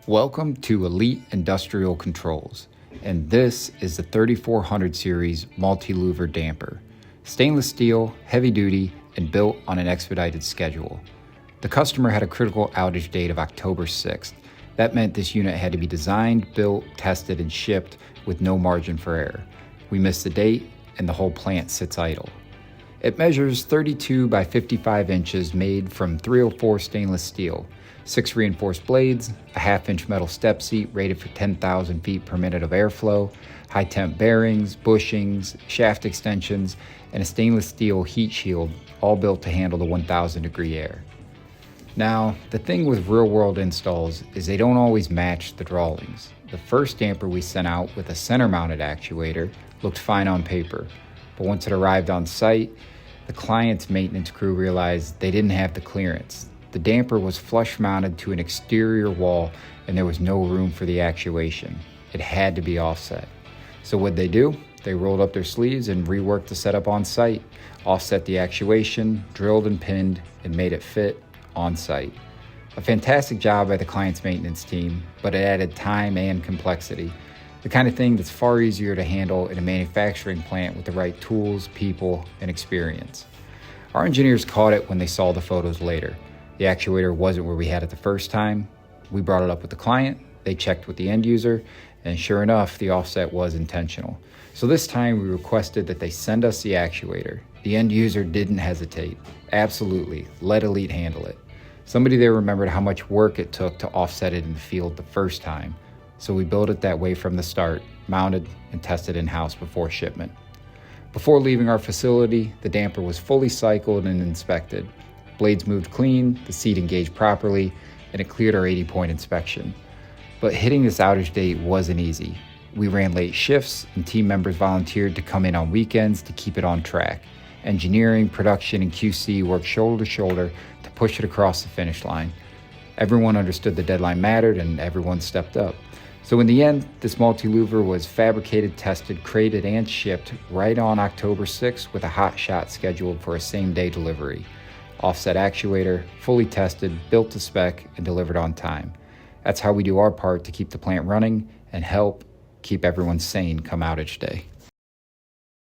Welcome to Elite Industrial Controls, and this is the 3400 series Multi-Louver damper. Stainless steel, heavy duty, and built on an expedited schedule. The customer had a critical outage date of October 6th. That meant this unit had to be designed, built, tested, and shipped with no margin for error. We missed the date, and the whole plant sits idle. It measures 32 by 55 inches made from 304 stainless steel. 6 reinforced blades, a half-inch metal step seat rated for 10,000 feet per minute of airflow, high-temp bearings, bushings, shaft extensions, and a stainless steel heat shield, all built to handle the 1,000-degree air. Now, the thing with real-world installs is they don't always match the drawings. The first damper we sent out with a center-mounted actuator looked fine on paper, but once it arrived on site, the client's maintenance crew realized they didn't have the clearance. The damper was flush mounted to an exterior wall and there was no room for the actuation. It had to be offset. So what'd they do? They rolled up their sleeves and reworked the setup on site, offset the actuation, drilled and pinned, and made it fit on site. A fantastic job by the client's maintenance team, but it added time and complexity. The kind of thing that's far easier to handle in a manufacturing plant with the right tools, people, and experience. Our engineers caught it when they saw the photos later. The actuator wasn't where we had it the first time. We brought it up with the client, they checked with the end user, and sure enough, the offset was intentional. So this time we requested that they send us the actuator. The end user didn't hesitate. Absolutely, let Elite handle it. Somebody there remembered how much work it took to offset it in the field the first time. So we built it that way from the start, mounted and tested in-house before shipment. Before leaving our facility, the damper was fully cycled and inspected. Blades moved clean, the seat engaged properly, and it cleared our 80-point inspection. But hitting this outage date wasn't easy. We ran late shifts, and team members volunteered to come in on weekends to keep it on track. Engineering, production, and QC worked shoulder to shoulder to push it across the finish line. Everyone understood the deadline mattered, and everyone stepped up. So in the end, this multi-louver was fabricated, tested, crated, and shipped right on October 6th with a hot shot scheduled for a same-day delivery. Offset actuator, fully tested, built to spec, and delivered on time. That's how we do our part to keep the plant running and help keep everyone sane come outage day.